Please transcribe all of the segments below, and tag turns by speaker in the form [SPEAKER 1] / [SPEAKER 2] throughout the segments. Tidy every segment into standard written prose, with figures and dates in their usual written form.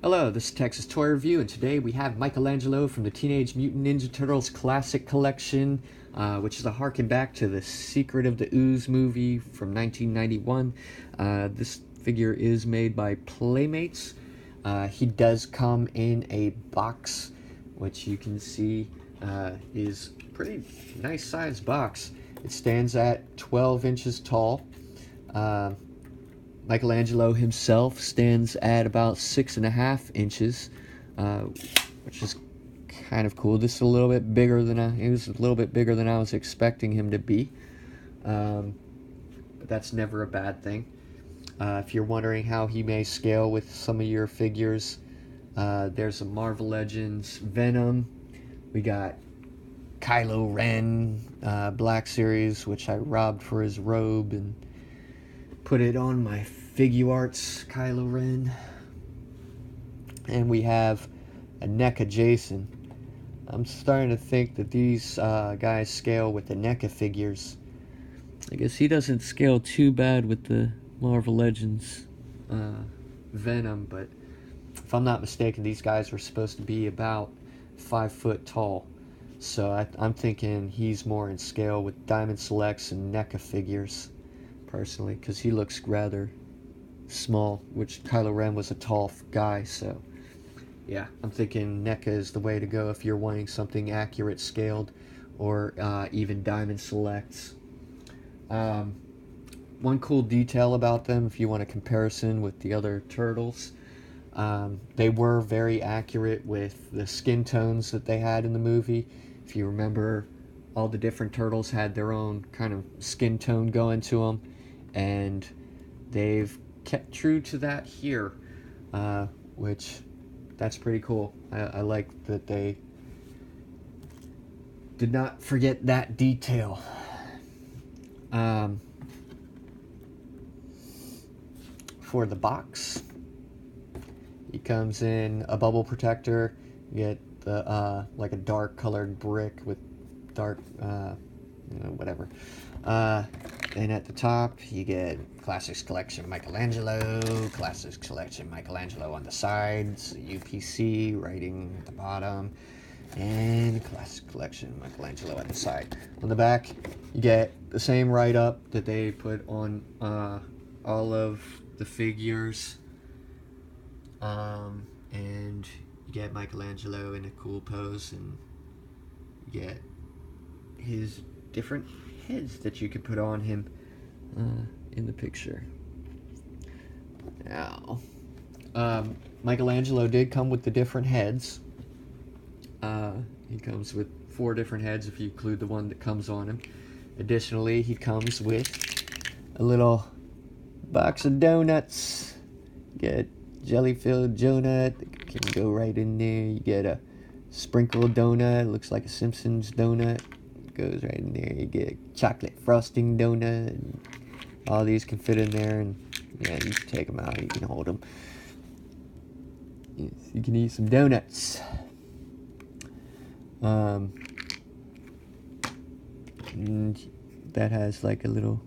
[SPEAKER 1] Hello, this is Texas Toy Review, and today we have Michelangelo from the Teenage Mutant Ninja Turtles Classic Collection, which is a harken back to the Secret of the Ooze movie from 1991. This figure is made by Playmates. He does come in a box, which you can see is a pretty nice sized box. It stands at 12 inches tall. Michelangelo himself stands at about 6.5 inches, which is kind of cool. This is a little bit bigger than he was a little bit bigger than I was expecting him to be, but that's never a bad thing. If you're wondering how he may scale with some of your figures, there's a Marvel Legends Venom. We got Kylo Ren Black Series, which I robbed for his robe and put it on my Figuarts Kylo Ren. And we have a NECA Jason. I'm starting to think that these guys scale with the NECA figures. I guess he doesn't scale too bad with the Marvel Legends Venom, but if I'm not mistaken, these guys were supposed to be about 5 foot tall. So I'm thinking he's more in scale with Diamond Selects and NECA figures, personally, because he looks rather small, which Kylo Ren was a tall guy, so yeah, I'm thinking NECA is the way to go if you're wanting something accurate scaled, or even Diamond Selects. One cool detail about them, if you want a comparison with the other turtles, they were very accurate with the skin tones that they had in the movie. If you remember, all the different turtles had their own kind of skin tone going to them, and they've kept true to that here, which that's pretty cool. I like that they did not forget that detail. For the box, he comes in a bubble protector. You get the like a dark colored brick with dark whatever. And at the top, you get Classics Collection Michelangelo, Classics Collection Michelangelo on the sides, UPC writing at the bottom, and Classics Collection Michelangelo at the side. On the back, you get the same write-up that they put on all of the figures, and you get Michelangelo in a cool pose, and you get his different heads that you could put on him in the picture. Now, Michelangelo did come with the different heads. He comes with 4 different heads if you include the one that comes on him. Additionally, he comes with a little box of donuts. You get jelly-filled donut, can go right in there. You get a sprinkled donut, looks like a Simpsons donut, goes right in there. You get chocolate frosting donut, and all these can fit in there, and yeah, you can take them out, you can hold them. Yes, you can eat some donuts. And that has like a little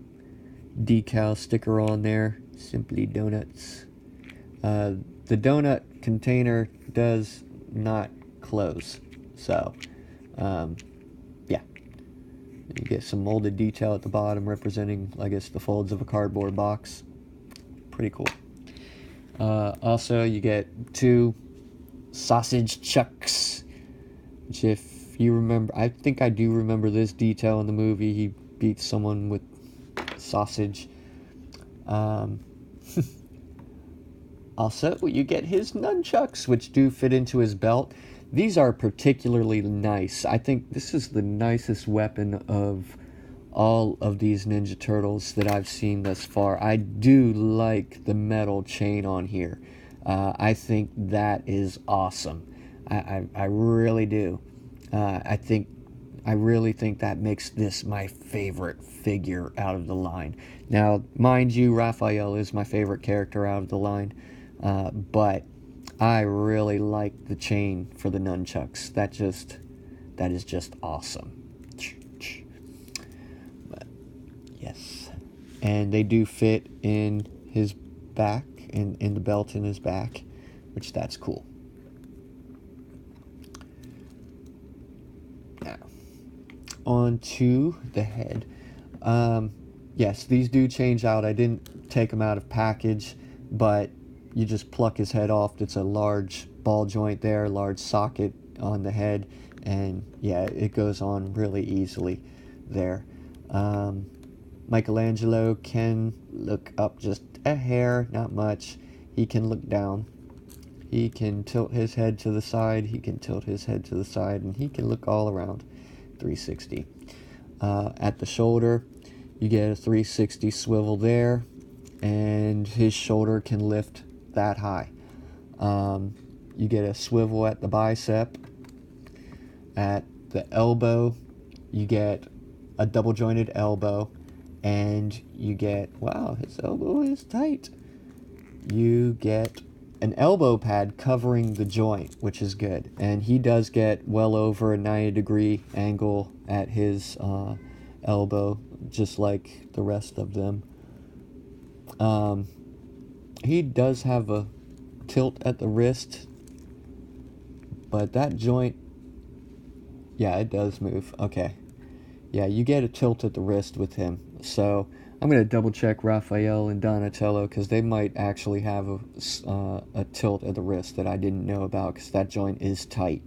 [SPEAKER 1] decal sticker on there, Simply Donuts. The donut container does not close, so yeah, you get some molded detail at the bottom representing, I guess, the folds of a cardboard box. Pretty cool. Also, you get 2 sausage chucks, which, if you remember, I think I do remember this detail in the movie. He beats someone with sausage. Also, you get his nunchucks, which do fit into his belt. These are particularly nice. I think this is the nicest weapon of all of these Ninja Turtles that I've seen thus far. I do like the metal chain on here. I think that is awesome. I really do. I really think that makes this my favorite figure out of the line. Now, mind you, Raphael is my favorite character out of the line, but I really like the chain for the nunchucks. That is just awesome. But yes, and they do fit in his back, in the belt in his back. which that's cool. Now, on to the head. Yes, these do change out. I didn't take them out of package, but you just pluck his head off. It's a large ball joint there, large socket on the head, and yeah, it goes on really easily there. Michelangelo can look up just a hair, not much. He can look down. He can tilt his head to the side. He can tilt his head to the side, and he can look all around 360. At the shoulder, you get a 360 swivel there, and his shoulder can lift that high. You get a swivel at the bicep. At the elbow, you get a double jointed elbow, and you get, wow, his elbow is tight. You get an elbow pad covering the joint, which is good. And he does get well over a 90-degree angle at his elbow, just like the rest of them. He does have a tilt at the wrist, but that joint, yeah, it does move. Okay. Yeah, you get a tilt at the wrist with him. So I'm going to double check Raphael and Donatello, because they might actually have a tilt at the wrist that I didn't know about, because that joint is tight.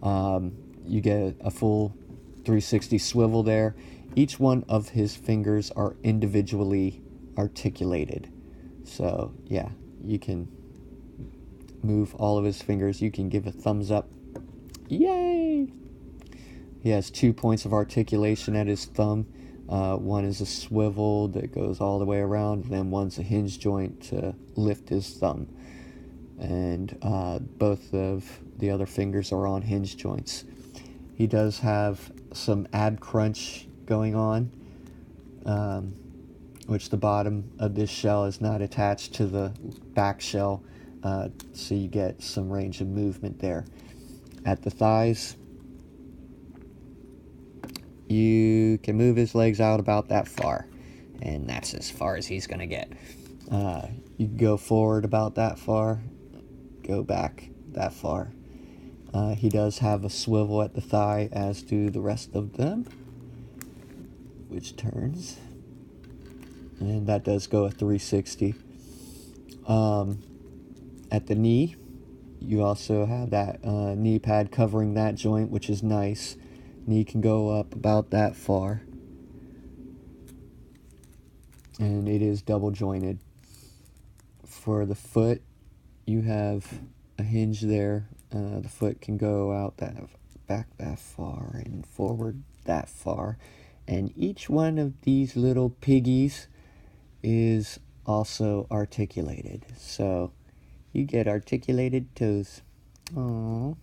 [SPEAKER 1] You get a full 360 swivel there. Each one of his fingers are individually articulated. So yeah, you can move all of his fingers. You can give a thumbs up. Yay! He has 2 points of articulation at his thumb. One is a swivel that goes all the way around, and then one's a hinge joint to lift his thumb. And both of the other fingers are on hinge joints. He does have some ab crunch going on, which the bottom of this shell is not attached to the back shell, so you get some range of movement there. At the thighs, you can move his legs out about that far, and that's as far as he's gonna get. You can go forward about that far, go back that far. He does have a swivel at the thigh, as do the rest of them, which turns, and that does go a 360. At the knee, you also have that knee pad covering that joint, which is nice. Knee can go up about that far, and it is double jointed. For the foot, you have a hinge there. The foot can go out back that far and forward that far, and each one of these little piggies is also articulated, so you get articulated toes. Aww.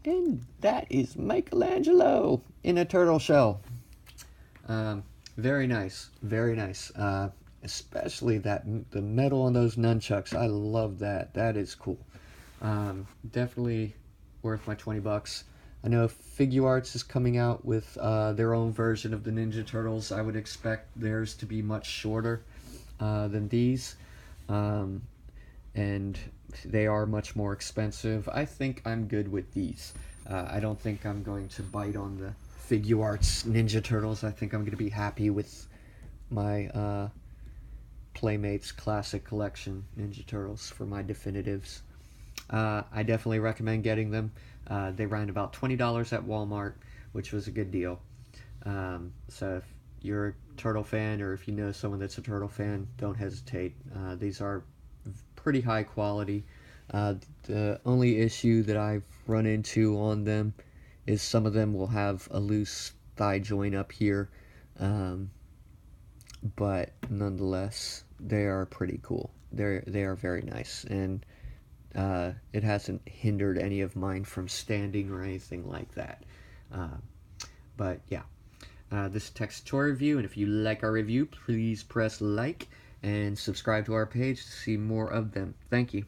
[SPEAKER 1] And that is Michelangelo in a turtle shell. Very nice, very nice. Especially the metal on those nunchucks. I love that. That is cool. Definitely worth my $20. I know Figuarts is coming out with their own version of the Ninja Turtles. I would expect theirs to be much shorter than these. And they are much more expensive. I think I'm good with these. I don't think I'm going to bite on the Figuarts Ninja Turtles. I think I'm going to be happy with my Playmates Classic Collection Ninja Turtles for my definitives. I definitely recommend getting them. They ran about $20 at Walmart, which was a good deal. So if you're a turtle fan, or if you know someone that's a turtle fan, don't hesitate. These are pretty high quality. The only issue that I've run into on them is some of them will have a loose thigh joint up here, but nonetheless they are pretty cool. They are very nice, and it hasn't hindered any of mine from standing or anything like that. But yeah, this is Text Toy Review, and if you like our review, please press like and subscribe to our page to see more of them. Thank you.